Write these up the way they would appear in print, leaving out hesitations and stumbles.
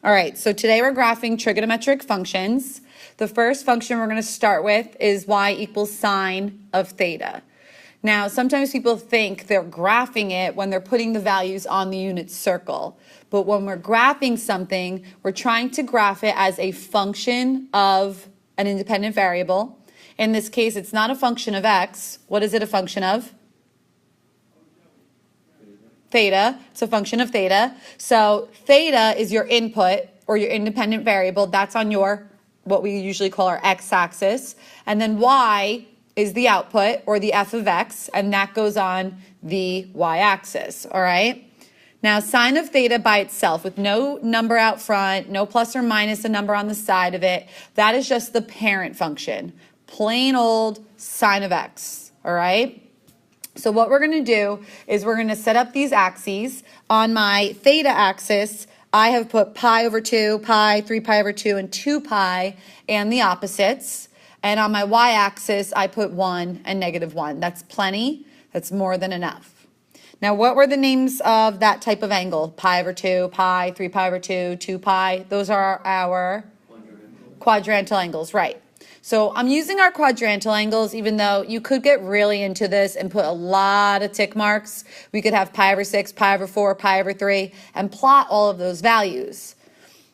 All right, so today we're graphing trigonometric functions. The first function we're going to start with is y equals sine of theta. Now, sometimes people think they're graphing it when they're putting the values on the unit circle. But when we're graphing something, we're trying to graph it as a function of an independent variable. In this case, it's not a function of x. What is it a function of? Theta. It's a function of theta. So theta is your input or your independent variable. That's on your, what we usually call our x-axis. And then y is the output or the f of x, and that goes on the y-axis, all right? Now, sine of theta by itself with no number out front, no plus or minus a number on the side of it, that is just the parent function. Plain old sine of x, all right? So what we're going to do is we're going to set up these axes. On my theta axis, I have put pi over 2, pi, 3 pi over 2, and 2 pi, and the opposites. And on my y-axis, I put 1 and -1. That's plenty. That's more than enough. Now, what were the names of that type of angle? Pi over 2, pi, 3 pi over 2, 2 pi. Those are our quadrantal angles, right. So I'm using our quadrantal angles, even though you could get really into this and put a lot of tick marks. We could have pi over 6, pi over 4, pi over 3, and plot all of those values.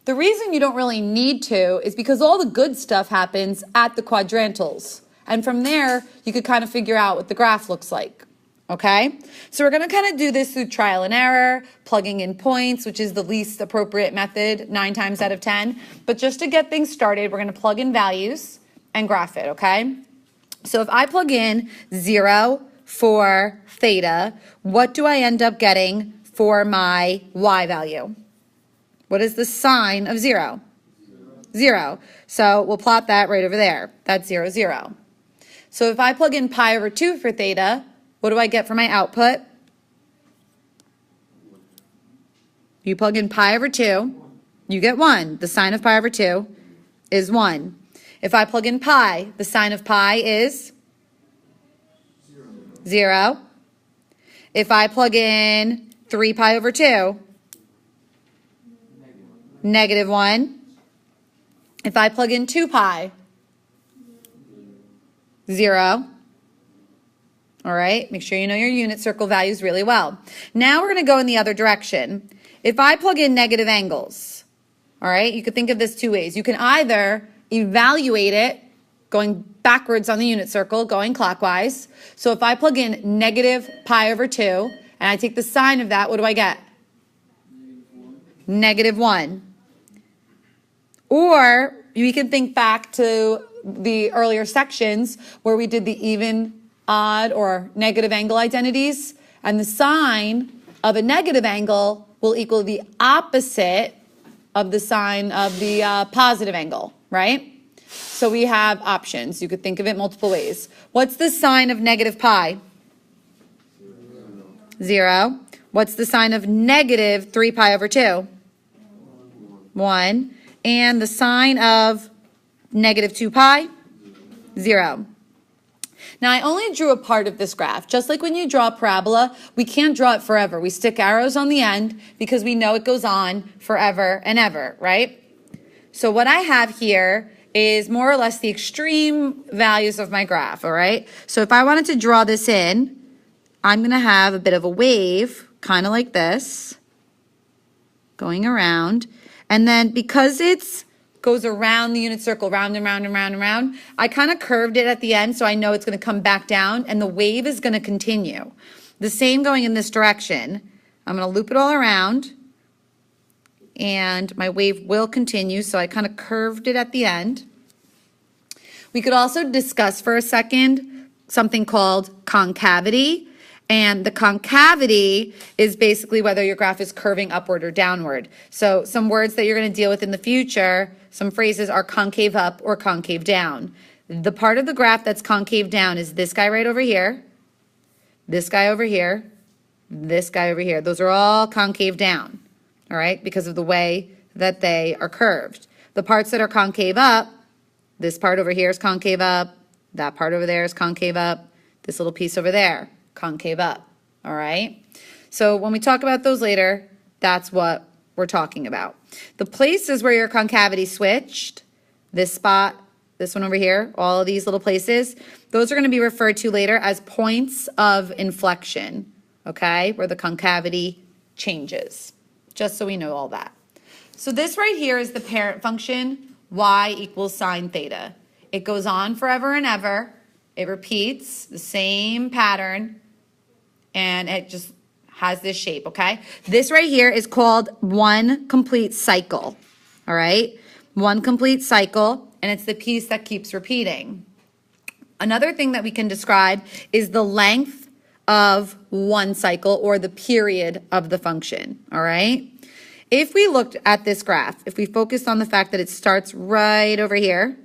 The reason you don't really need to is because all the good stuff happens at the quadrantals. And from there, you could kind of figure out what the graph looks like. Okay? So we're going to kind of do this through trial and error, plugging in points, which is the least appropriate method 9 times out of 10. But just to get things started, we're going to plug in values and graph it, okay? So if I plug in 0 for theta, what do I end up getting for my y value? What is the sine of 0? 0. So we'll plot that right over there. That's 0, 0. So if I plug in pi over 2 for theta, what do I get for my output? You plug in pi over 2, you get 1. The sine of pi over 2 is 1. If I plug in pi, the sine of pi is 0. If I plug in 3 pi over 2, -1. If I plug in 2 pi, 0. All right, make sure you know your unit circle values really well. Now we're going to go in the other direction. If I plug in negative angles, all right, you could think of this 2 ways. You can either evaluate it going backwards on the unit circle, going clockwise. So if I plug in negative pi over 2 and I take the sine of that, what do I get? -1. Or you can think back to the earlier sections where we did the even, odd, or negative angle identities, and the sine of a negative angle will equal the opposite of the sine of the positive angle, right? So we have options. You could think of it multiple ways. What's the sine of negative pi? 0. What's the sine of negative 3 pi over 2? 1. And the sine of negative 2 pi? 0. Now, I only drew a part of this graph. Just like when you draw a parabola, we can't draw it forever. We stick arrows on the end because we know it goes on forever and ever, right? So what I have here is more or less the extreme values of my graph, all right? So if I wanted to draw this in, I'm going to have a bit of a wave, kind of like this, going around. And then because it's goes around the unit circle, round and round and round and round, I kind of curved it at the end so I know it's going to come back down and the wave is going to continue. The same going in this direction. I'm going to loop it all around and my wave will continue, so I kind of curved it at the end. We could also discuss for a second something called concavity. And the concavity is basically whether your graph is curving upward or downward. So some words that you're going to deal with in the future, some phrases are concave up or concave down. The part of the graph that's concave down is this guy right over here, this guy over here, this guy over here. Those are all concave down, all right, because of the way that they are curved. The parts that are concave up, this part over here is concave up, that part over there is concave up, this little piece over there, concave up, all right? So when we talk about those later, that's what we're talking about. The places where your concavity switched, this spot, this one over here, all of these little places, those are going to be referred to later as points of inflection, okay, where the concavity changes, just so we know all that. So this right here is the parent function, y equals sine theta. It goes on forever and ever. It repeats the same pattern, and it just has this shape, okay? This right here is called one complete cycle, all right? One complete cycle, and it's the piece that keeps repeating. Another thing that we can describe is the length of one cycle, or the period of the function, all right? If we looked at this graph, if we focused on the fact that it starts right over here,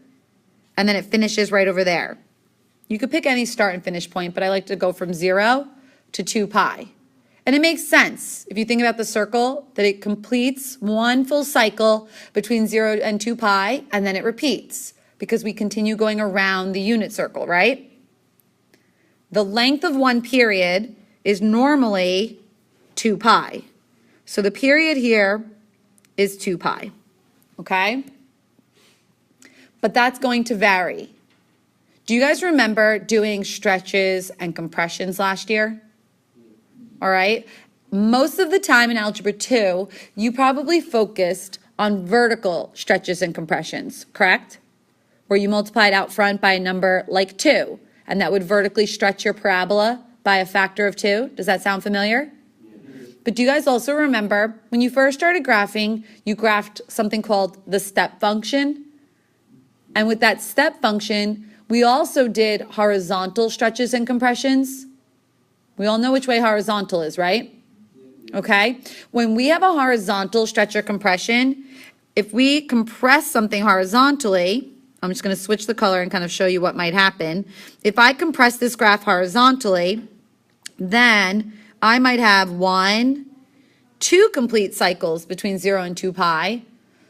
and then it finishes right over there, you could pick any start and finish point, but I like to go from 0 to 2 pi. And it makes sense if you think about the circle, that it completes one full cycle between 0 and 2 pi, and then it repeats because we continue going around the unit circle, right? The length of one period is normally 2 pi. So the period here is 2 pi, okay? But that's going to vary. Do you guys remember doing stretches and compressions last year? All right. Most of the time in Algebra 2, you probably focused on vertical stretches and compressions, correct? Where you multiplied out front by a number like 2, and that would vertically stretch your parabola by a factor of 2. Does that sound familiar? But do you guys also remember when you first started graphing, you graphed something called the step function? And with that step function, we also did horizontal stretches and compressions. We all know which way horizontal is, right? Okay. When we have a horizontal stretch or compression, if we compress something horizontally, I'm just going to switch the color and kind of show you what might happen. If I compress this graph horizontally, then I might have 1, 2 complete cycles between 0 and 2 pi.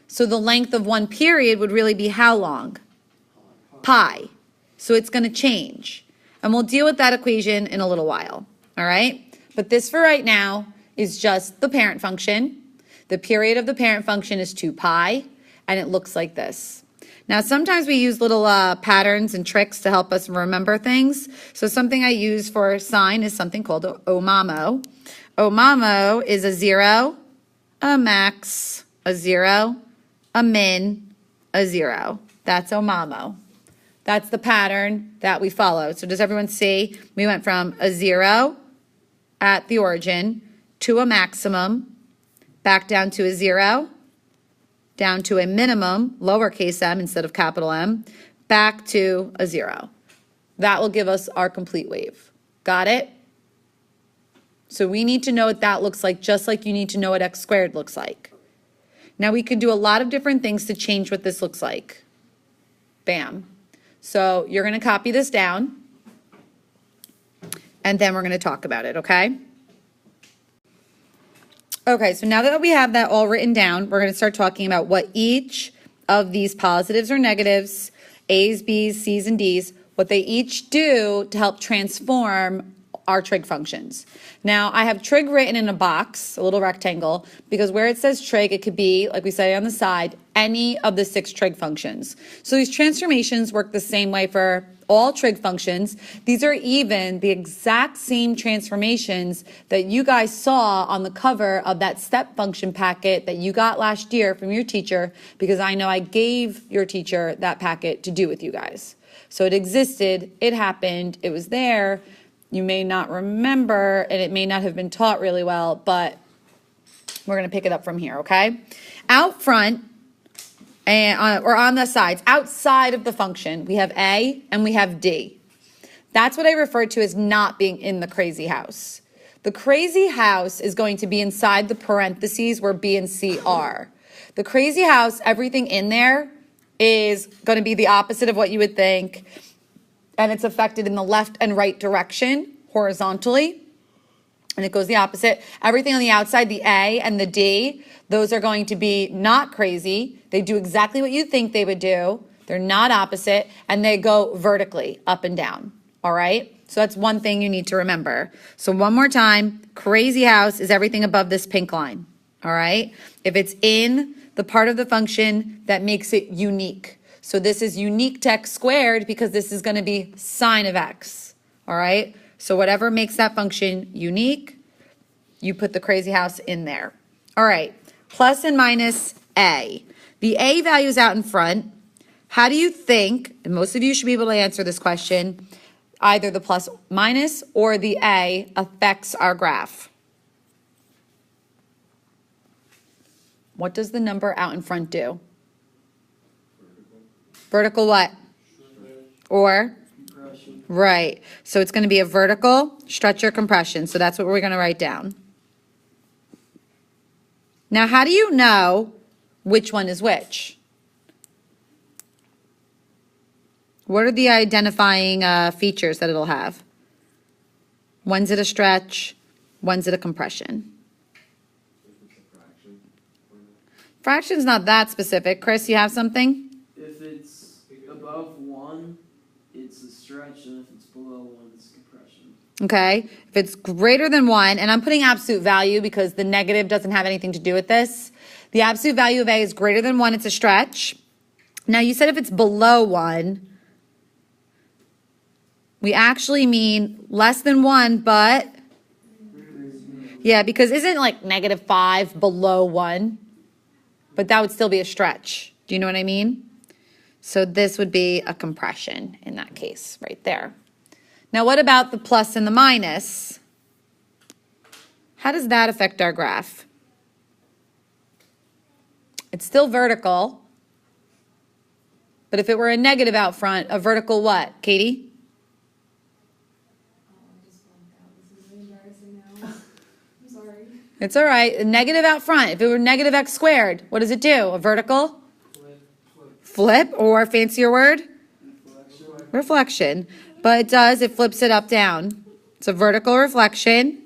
So the length of one period would really be how long? Pi. So it's going to change. And we'll deal with that equation in a little while. All right? But this for right now is just the parent function. The period of the parent function is 2 pi, and it looks like this. Now, sometimes we use little patterns and tricks to help us remember things. So something I use for sine is something called omamo. Omamo is a 0, a max, a 0, a min, a 0. That's omamo. That's the pattern that we follow. So does everyone see? We went from a 0 at the origin to a maximum, back down to a 0, down to a minimum, lowercase m instead of capital M, back to a 0. That will give us our complete wave. Got it? So we need to know what that looks like, just like you need to know what x squared looks like. Now we can do a lot of different things to change what this looks like. Bam. So you're going to copy this down, and then we're going to talk about it, okay? Okay, so now that we have that all written down, we're going to start talking about what each of these positives or negatives, A's, B's, C's, and D's, what they each do to help transform our trig functions. Now, I have trig written in a box, a little rectangle, because where it says trig, it could be, like we say on the side, any of the 6 trig functions. So these transformations work the same way for all trig functions. These are even the exact same transformations that you guys saw on the cover of that step function packet that you got last year from your teacher, because I know I gave your teacher that packet to do with you guys. So it existed, it happened, it was there. You may not remember, and it may not have been taught really well, but we're going to pick it up from here, okay? Out front, or on the sides, outside of the function, we have A and we have D. That's what I refer to as not being in the crazy house. The crazy house is going to be inside the parentheses where B and C are. The crazy house, everything in there is going to be the opposite of what you would think, and it's affected in the left and right direction horizontally, and it goes the opposite. Everything on the outside, the A and the D, those are going to be not crazy. They do exactly what you think they would do. They're not opposite, and they go vertically up and down, all right? So that's one thing you need to remember. So one more time, crazy house is everything above this pink line, all right? If it's in the part of the function that makes it unique. So this is unique to x squared because this is going to be sine of x, all right? So whatever makes that function unique, you put the crazy house in there. All right, plus and minus a. The a value is out in front. How do you think, and most of you should be able to answer this question, either the plus minus or the a affects our graph? What does the number out in front do? Vertical what? Or? Compression. Right. So it's going to be a vertical stretch or compression. So that's what we're going to write down. Now, how do you know which one is which? What are the identifying features that it'll have? When's it a stretch? When's it a compression? Fraction's not that specific. Chris, you have something? If it's above 1, it's a stretch, and if it's below 1, it's compression. Okay. If it's greater than 1, and I'm putting absolute value because the negative doesn't have anything to do with this. The absolute value of A is greater than 1, it's a stretch. Now, you said if it's below 1, we actually mean less than 1, but yeah, because isn't like -5 below 1? But that would still be a stretch. Do you know what I mean? So this would be a compression in that case right there. Now what about the plus and the minus? How does that affect our graph? It's still vertical. But if it were a negative out front, a vertical what? Katie? It's all right. A negative out front. If it were negative x squared, what does it do? A vertical? Flip, or fancier word? Reflection. But it does, it flips it up, down. It's a vertical reflection,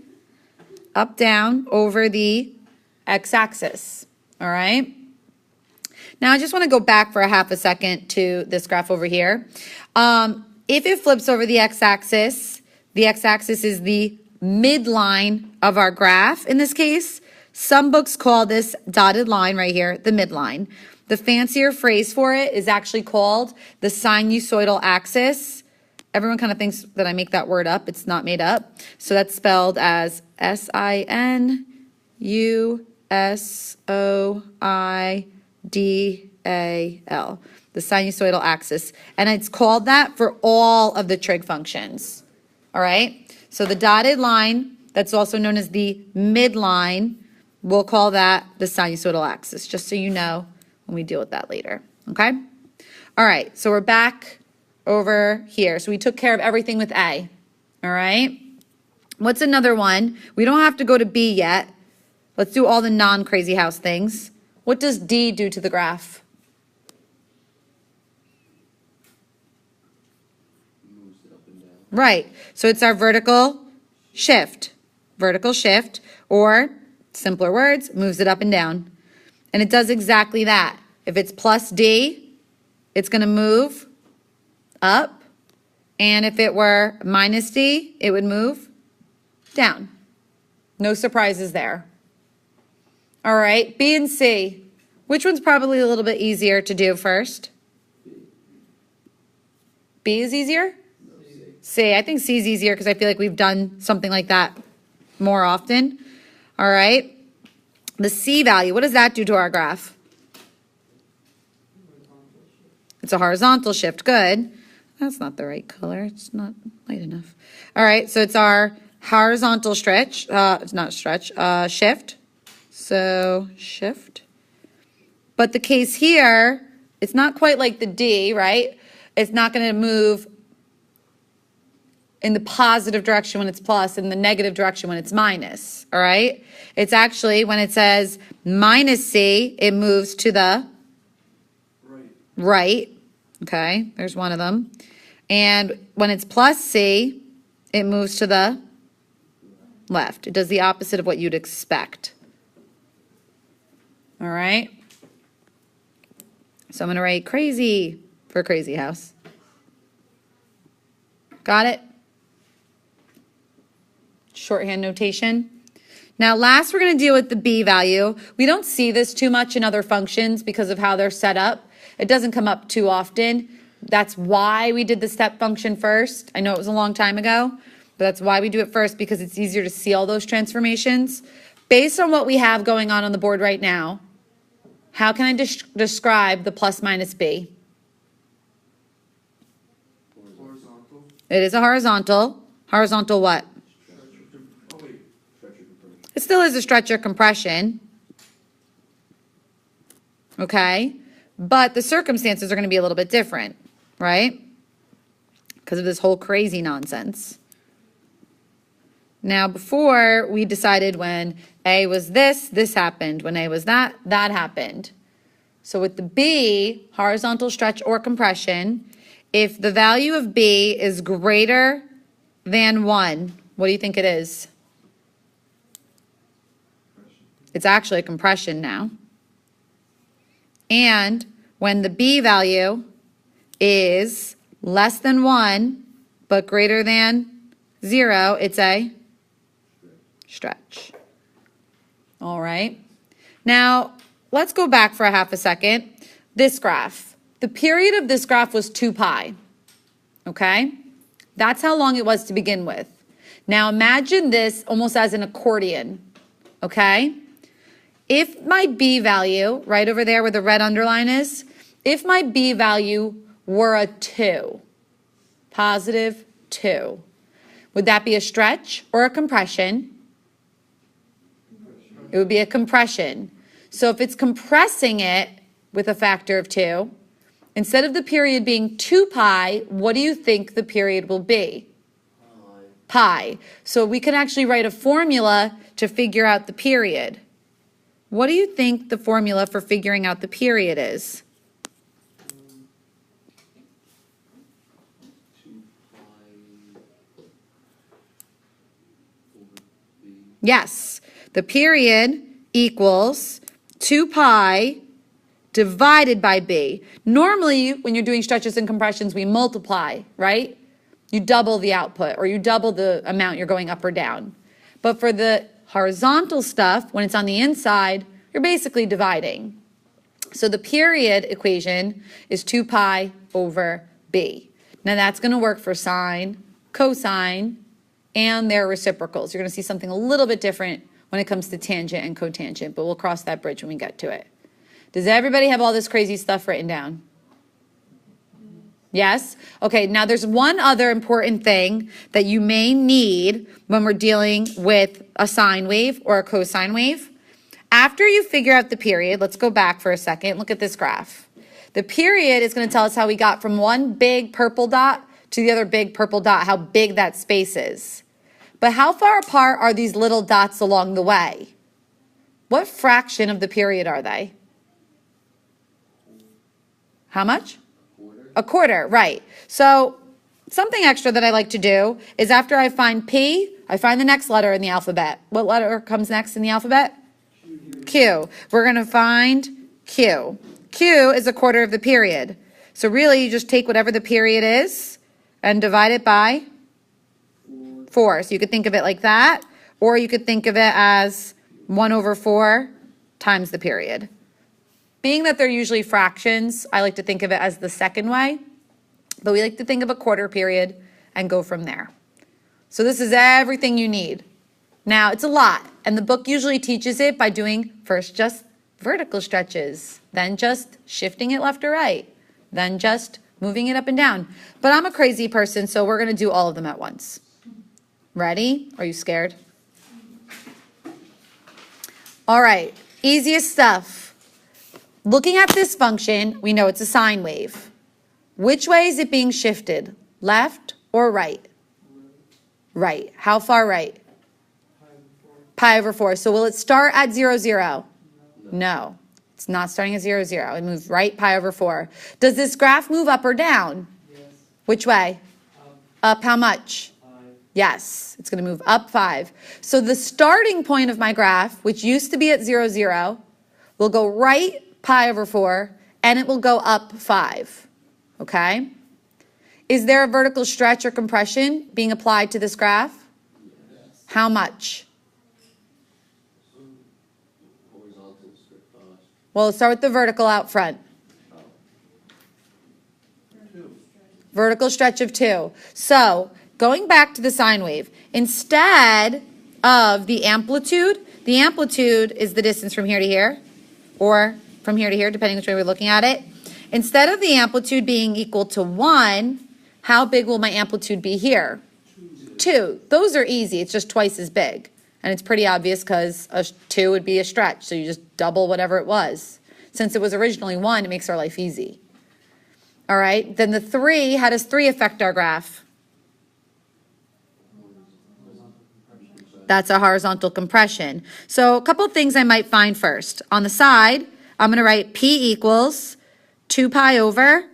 up, down, over the x-axis. All right? Now, I just want to go back for a half a second to this graph over here. If it flips over the x-axis is the midline of our graph in this case. Some books call this dotted line right here the midline. The fancier phrase for it is actually called the sinusoidal axis. Everyone kind of thinks that I make that word up. It's not made up. So that's spelled as SINUSOIDAL. The sinusoidal axis. And it's called that for all of the trig functions. All right? So the dotted line, that's also known as the midline, we'll call that the sinusoidal axis, just so you know when we deal with that later, okay? All right, so we're back over here. So we took care of everything with A, all right? What's another one? We don't have to go to B yet. Let's do all the non-crazy house things. What does D do to the graph? Right, so it's our vertical shift, or simpler words, moves it up and down. And it does exactly that. If it's plus D, it's going to move up. And if it were minus D, it would move down. No surprises there. All right, B and C. Which one's probably a little bit easier to do first? B is easier? C. I think C is easier because I feel like we've done something like that more often. All right. The C value, what does that do to our graph? It's a horizontal shift. Good. That's not the right color. It's not light enough. All right. So it's our horizontal stretch. It's not stretch. Shift. So shift. But the case here, it's not quite like the D, right? It's not going to move in the positive direction when it's plus, in the negative direction when it's minus, all right? It's actually, when it says minus C, it moves to the right, okay? There's one of them. And when it's plus C, it moves to the left. It does the opposite of what you'd expect, all right? So I'm going to write crazy for crazy house. Got it? Shorthand notation. Now last we're going to deal with the b value. We don't see this too much in other functions because of how they're set up. It doesn't come up too often. That's why we did the step function first. I know it was a long time ago, but that's why we do it first, because it's easier to see all those transformations. Based on what we have going on the board right now, how can I describe the plus minus b? Horizontal. It is a horizontal. Horizontal what? It still is a stretch or compression. Okay? But the circumstances are going to be a little bit different, right? Because of this whole crazy nonsense. Now, before we decided when A was this happened. When A was that happened. So with the B, horizontal stretch or compression, if the value of B is greater than 1, what do you think it is? It's actually a compression now. And when the B value is less than 1, but greater than 0, it's a stretch. All right. Now, let's go back for a half a second. This graph. The period of this graph was 2 pi. Okay? That's how long it was to begin with. Now, imagine this almost as an accordion. Okay? If my B value, right over there where the red underline is, if my B value were a 2, positive 2, would that be a stretch or a compression? It would be a compression. So if it's compressing it with a factor of 2, instead of the period being 2 pi, what do you think the period will be? Pi. So we can actually write a formula to figure out the period. What do you think the formula for figuring out the period is? Yes, the period equals 2 pi divided by b. Normally, when you're doing stretches and compressions, we multiply, right? You double the output, or you double the amount you're going up or down. But for the horizontal stuff, when it's on the inside, you're basically dividing. So the period equation is 2 pi over b. Now that's going to work for sine, cosine, and their reciprocals. You're going to see something a little bit different when it comes to tangent and cotangent, but we'll cross that bridge when we get to it. Does everybody have all this crazy stuff written down? Yes? Okay, now there's one other important thing that you may need when we're dealing with a sine wave or a cosine wave. After you figure out the period, let's go back for a second. Look at this graph. The period is going to tell us how we got from one big purple dot to the other big purple dot, how big that space is. But how far apart are these little dots along the way? What fraction of the period are they? How much? A quarter, right. So something extra that I like to do is after I find P, I find the next letter in the alphabet. What letter comes next in the alphabet? Q. We're going to find Q. Q is a quarter of the period. So really you just take whatever the period is and divide it by 4. So you could think of it like that, or you could think of it as 1 over 4 times the period. Being that they're usually fractions, I like to think of it as the second way, but we like to think of a quarter period and go from there. So this is everything you need. Now, it's a lot, and the book usually teaches it by doing first just vertical stretches, then just shifting it left or right, then just moving it up and down. But I'm a crazy person, so we're going to do all of them at once. Ready? Are you scared? All right, easiest stuff. Looking at this function, we know it's a sine wave. Which way is it being shifted? Left or right? Right. How far right? Pi over 4. So will it start at 0, 0? No. It's not starting at 0, 0. It moves right pi over 4. Does this graph move up or down? Yes. Which way? Up how much? 5. Yes. It's going to move up 5. So the starting point of my graph, which used to be at 0, 0, will go right pi over 4, and it will go up 5. Okay? Is there a vertical stretch or compression being applied to this graph? Yes. How much? Well, let's start with the vertical out front. Vertical stretch of 2. So, going back to the sine wave, instead of the amplitude is the distance from here to here, or from here to here, depending which way we're looking at it. Instead of the amplitude being equal to 1, how big will my amplitude be here? 2. Those are easy. It's just twice as big. And it's pretty obvious because a 2 would be a stretch, so you just double whatever it was. Since it was originally 1, it makes our life easy. All right, then the 3, how does 3 affect our graph? That's a horizontal compression. So a couple of things I might find first. On the side, I'm going to write P equals 2 pi over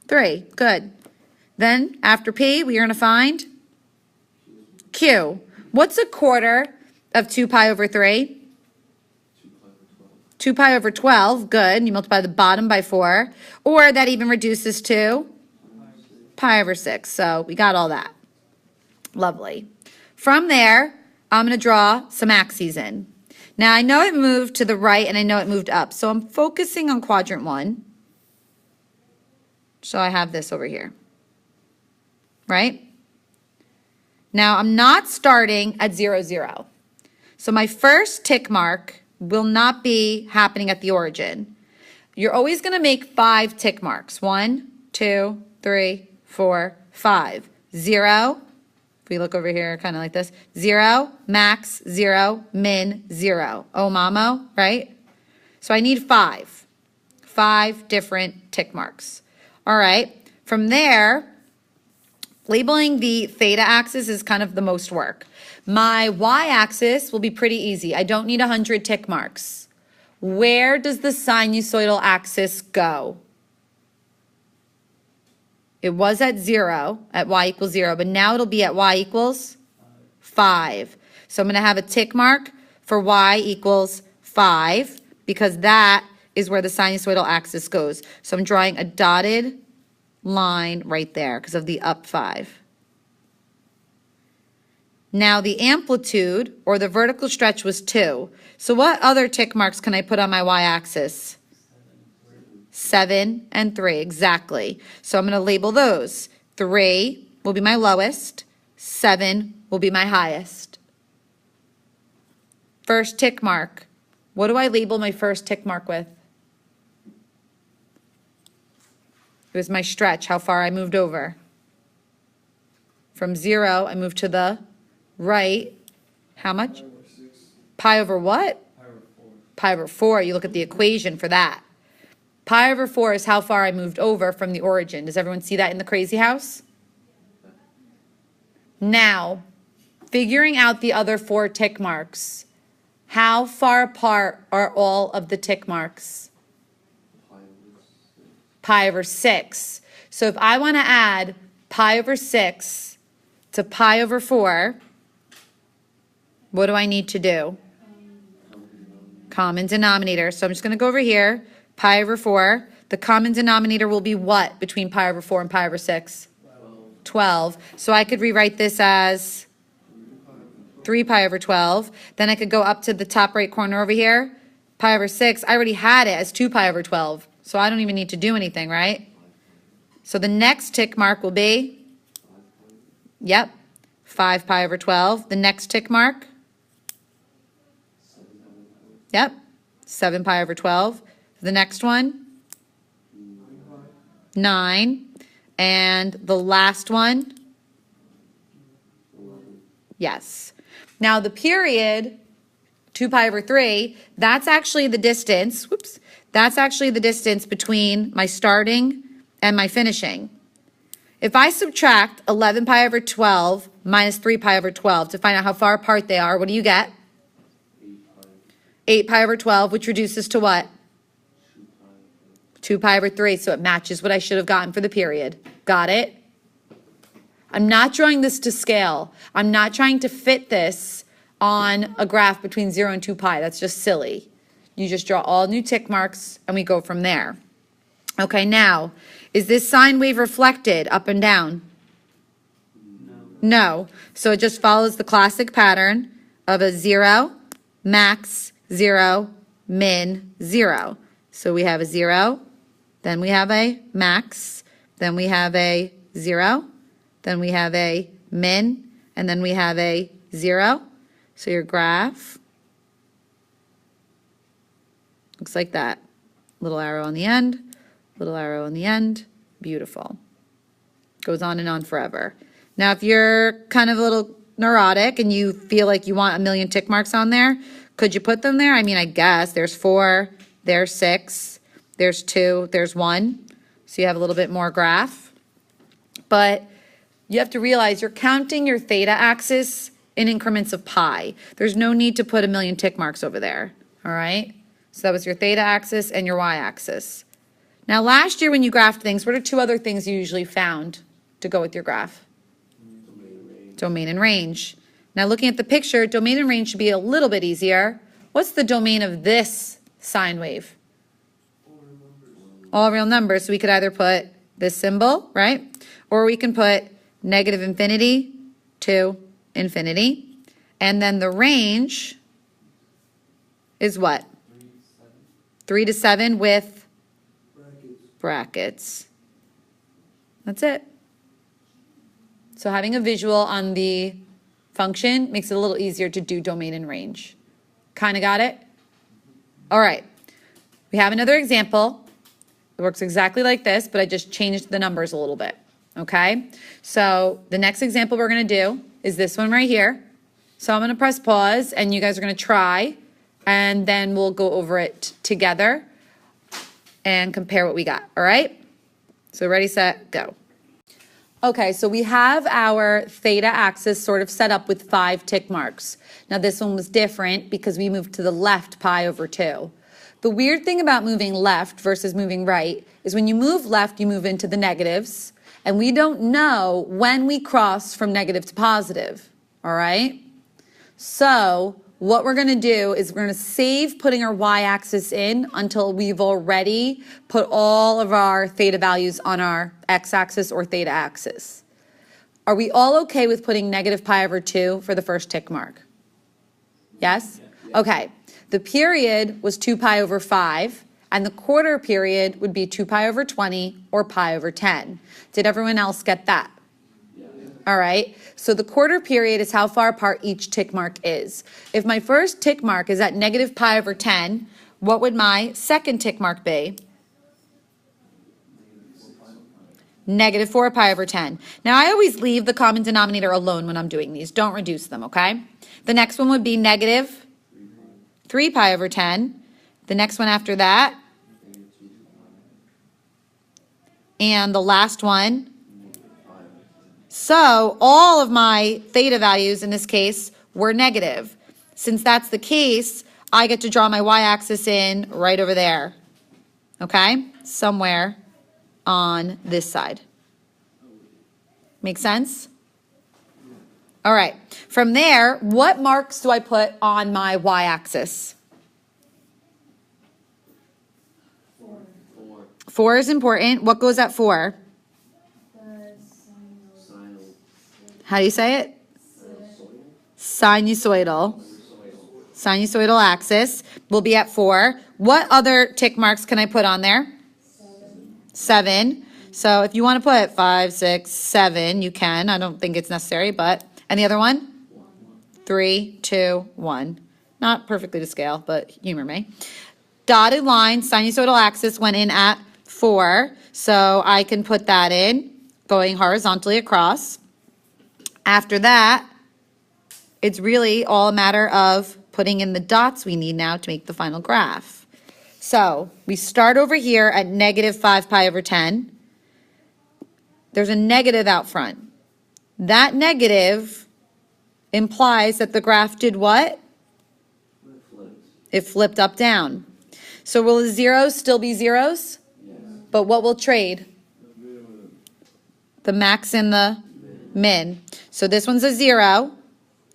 3. Good. Then after P, we are going to find Q. What's a quarter of 2 pi over 3? 2 pi over 12, good. You multiply the bottom by 4. Or that even reduces to pi over 6. So we got all that. Lovely. From there, I'm going to draw some axes in. Now I know it moved to the right and I know it moved up. So I'm focusing on quadrant 1. So I have this over here. Right? Now I'm not starting at 0, 0. So my first tick mark will not be happening at the origin. You're always going to make 5 tick marks. 1, 2, 3, 4, 5. 0. If we look over here kind of like this. 0, max, 0, min, 0. Oh, mamo, right? So I need 5. 5 different tick marks. All right. From there, labeling the theta axis is kind of the most work. My y-axis will be pretty easy. I don't need 100 tick marks. Where does the sinusoidal axis go? It was at 0, at y equals 0, but now it'll be at y equals 5. So I'm going to have a tick mark for y equals 5 because that is where the sinusoidal axis goes. So I'm drawing a dotted line right there because of the up 5. Now the amplitude, or the vertical stretch, was 2. So what other tick marks can I put on my y-axis? 7 and 3, exactly. So I'm going to label those. 3 will be my lowest. 7 will be my highest. First tick mark. What do I label my first tick mark with? It was my stretch, how far I moved over. From 0, I moved to the right. How much? Pi over what? Pi over 4. You look at the equation for that. Pi over 4 is how far I moved over from the origin. Does everyone see that in the crazy house? Now, figuring out the other 4 tick marks. How far apart are all of the tick marks? Pi over 6. So if I want to add pi over 6 to pi over 4, what do I need to do? Common denominator. So I'm just going to go over here. Pi over 4. The common denominator will be what between pi over 4 and pi over 6? 12. So I could rewrite this as 3 pi over 12. Then I could go up to the top right corner over here. Pi over 6. I already had it as 2 pi over 12. So I don't even need to do anything, right? So the next tick mark will be, yep, 5 pi over 12. The next tick mark, yep, 7 pi over 12. The next one, 9. And the last one, yes. Now the period, 2 pi over 3, that's actually the distance, whoops, that's actually the distance between my starting and my finishing. If I subtract 11 pi over 12 minus 3 pi over 12 to find out how far apart they are, what do you get? 8 pi over 12, which reduces to what? 2 pi over 3, so it matches what I should have gotten for the period. Got it? I'm not drawing this to scale. I'm not trying to fit this on a graph between 0 and 2 pi. That's just silly. You just draw all new tick marks, and we go from there. Okay, now, is this sine wave reflected up and down? No. So it just follows the classic pattern of a 0, max, 0, min, 0. So we have a 0, then we have a max, then we have a 0, then we have a min, and then we have a 0. So your graph looks like that. Little arrow on the end, little arrow on the end. Beautiful. Goes on and on forever. Now, if you're kind of a little neurotic and you feel like you want a million tick marks on there, could you put them there? I mean, I guess. There's 4, there's 6, there's 2, there's 1. So you have a little bit more graph. But you have to realize you're counting your theta axis in increments of pi. There's no need to put a million tick marks over there, all right? So that was your theta axis and your y-axis. Now, last year when you graphed things, what are 2 other things you usually found to go with your graph? Domain and range. Now, looking at the picture, domain and range should be a little bit easier. What's the domain of this sine wave? All real numbers. So we could either put this symbol, right? Or we can put negative infinity to infinity. And then the range is what? 3 to 7 with brackets. That's it. So having a visual on the function makes it a little easier to do domain and range. Kind of got it? All right. We have another example. It works exactly like this, but I just changed the numbers a little bit. Okay? So the next example we're going to do is this one right here. So I'm going to press pause, and you guys are going to try, and then we'll go over it together and compare what we got. All right? So ready, set, go. Okay, so we have our theta axis sort of set up with 5 tick marks. Now this one was different because we moved to the left pi over 2. The weird thing about moving left versus moving right is when you move left, you move into the negatives, and we don't know when we cross from negative to positive, all right? So what we're going to do is we're going to save putting our y-axis in until we've already put all of our theta values on our x-axis or theta axis. Are we all okay with putting negative pi over 2 for the first tick mark? Yes? Okay. The period was 2 pi over 5, and the quarter period would be 2 pi over 20 or pi over 10. Did everyone else get that? All right, so the quarter period is how far apart each tick mark is. If my first tick mark is at negative pi over 10, what would my second tick mark be? Negative 4 pi over 10. Now, I always leave the common denominator alone when I'm doing these. Don't reduce them, okay? The next one would be negative 3 pi over 10. The next one after that. And the last one. So all of my theta values in this case were negative. Since that's the case, I get to draw my y-axis in right over there. Okay? Somewhere on this side. Make sense? All right. From there, what marks do I put on my y-axis? 4 is important. What goes at 4? How do you say it? Sinusoidal. Sinusoidal axis will be at 4. What other tick marks can I put on there? 7. So if you want to put 5, 6, 7, you can. I don't think it's necessary, but. And the other one? 3, 2, 1. Not perfectly to scale, but humor me. Dotted line, sinusoidal axis went in at 4. So I can put that in, going horizontally across. After that, it's really all a matter of putting in the dots we need now to make the final graph. So we start over here at negative 5 pi over 10. There's a negative out front. That negative implies that the graph did what? It flipped up down. So will the zeros still be zeros? Yes. But what will trade? The max and the min. So this one's a 0.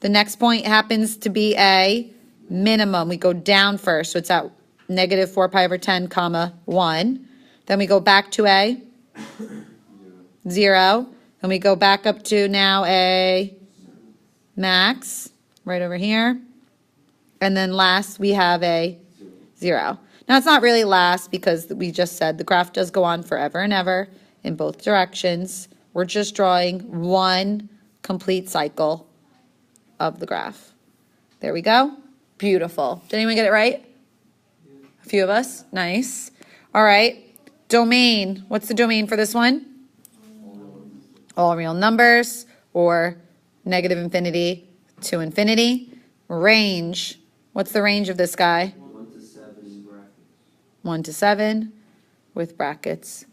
The next point happens to be a minimum. We go down first. So it's at negative 4 pi over 10, comma 1. Then we go back to a 0. And we go back up to now a max right over here. And then last we have a 0. Now, it's not really last because we just said the graph does go on forever and ever in both directions. We're just drawing one complete cycle of the graph. There we go. Beautiful. Did anyone get it right? A few of us? Nice. All right. Domain. What's the domain for this one? All real numbers, or negative infinity to infinity. Range. What's the range of this guy? 1 to 7 in brackets. 1 to 7 with brackets.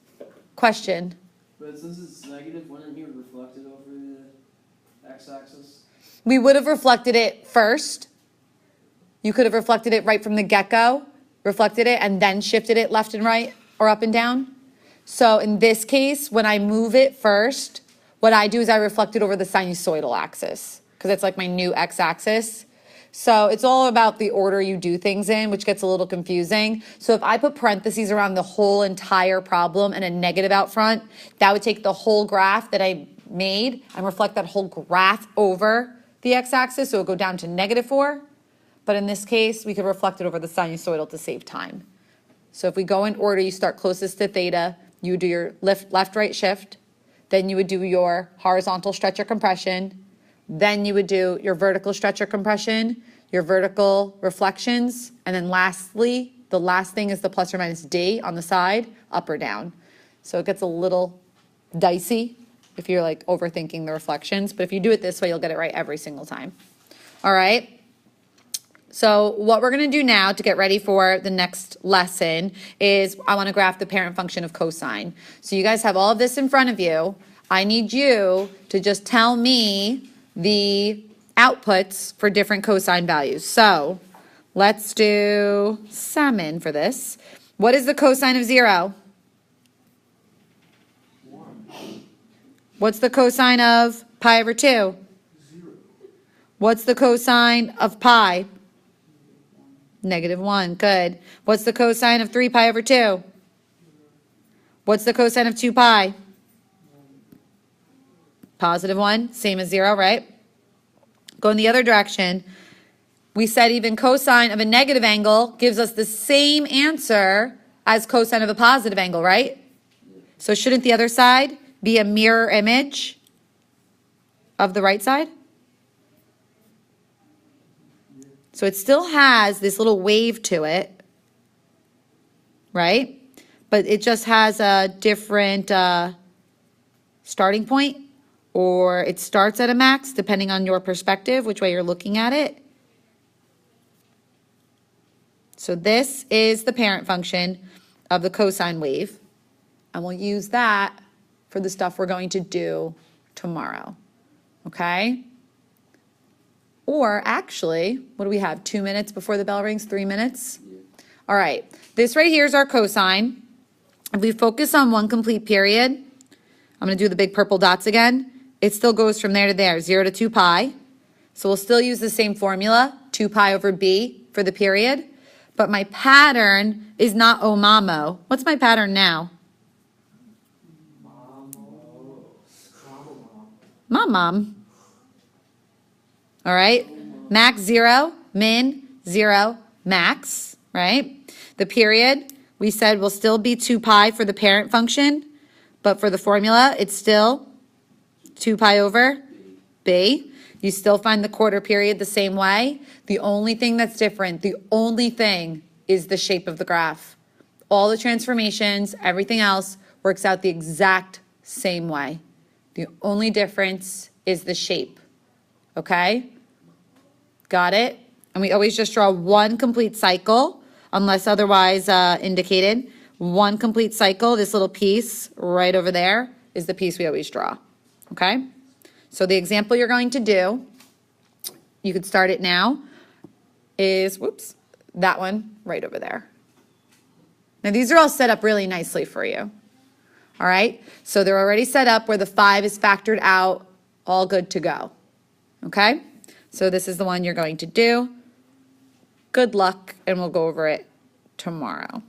Question. But since it's negative, wouldn't you reflect it over the x-axis? We would have reflected it first. You could have reflected it right from the get-go, reflected it, and then shifted it left and right or up and down. So in this case, when I move it first, what I do is I reflect it over the sinusoidal axis because it's like my new x-axis. So it's all about the order you do things in, which gets a little confusing. So if I put parentheses around the whole entire problem and a negative out front, that would take the whole graph that I made and reflect that whole graph over the x-axis, so it would go down to -4. But in this case, we could reflect it over the sinusoidal to save time. So if we go in order, you start closest to theta, you do your left, right shift, then you would do your horizontal stretch or compression, then you would do your vertical stretch or compression, your vertical reflections, and then lastly, the last thing is the plus or minus D on the side, up or down. So it gets a little dicey if you're like overthinking the reflections, but if you do it this way, you'll get it right every single time. All right. So what we're going to do now to get ready for the next lesson is I want to graph the parent function of cosine. So you guys have all of this in front of you. I need you to just tell me the outputs for different cosine values. So let's do salmon for this. What is the cosine of 0? 1. What's the cosine of pi over 2? 0. What's the cosine of pi? -1. Good. What's the cosine of 3 pi over 2? What's the cosine of 2 pi? +1, same as 0, right? Go in the other direction. We said even cosine of a negative angle gives us the same answer as cosine of a positive angle, right? So shouldn't the other side be a mirror image of the right side? So it still has this little wave to it, right? But it just has a different starting point, or it starts at a max, depending on your perspective, which way you're looking at it. So this is the parent function of the cosine wave, and we'll use that for the stuff we're going to do tomorrow, okay? Or actually, what do we have? 2 minutes before the bell rings? 3 minutes? Yeah. All right. This right here is our cosine. If we focus on one complete period, I'm going to do the big purple dots again. It still goes from there to there, 0 to 2 pi. So we'll still use the same formula, 2 pi over b for the period. But my pattern is not oh mamo. What's my pattern now? Mom. All right, max 0, min 0, max, right? The period, we said will still be 2 pi for the parent function, but for the formula, it's still 2 pi over b. You still find the quarter period the same way. The only thing that's different, the only thing is the shape of the graph. All the transformations, everything else works out the exact same way. The only difference is the shape, okay? Got it? And we always just draw one complete cycle, unless otherwise indicated. One complete cycle, this little piece right over there is the piece we always draw, okay? So the example you're going to do, you could start it now, is, whoops, that one right over there. Now these are all set up really nicely for you, all right? So they're already set up where the 5 is factored out, all good to go, okay? So this is the one you're going to do. Good luck, and we'll go over it tomorrow.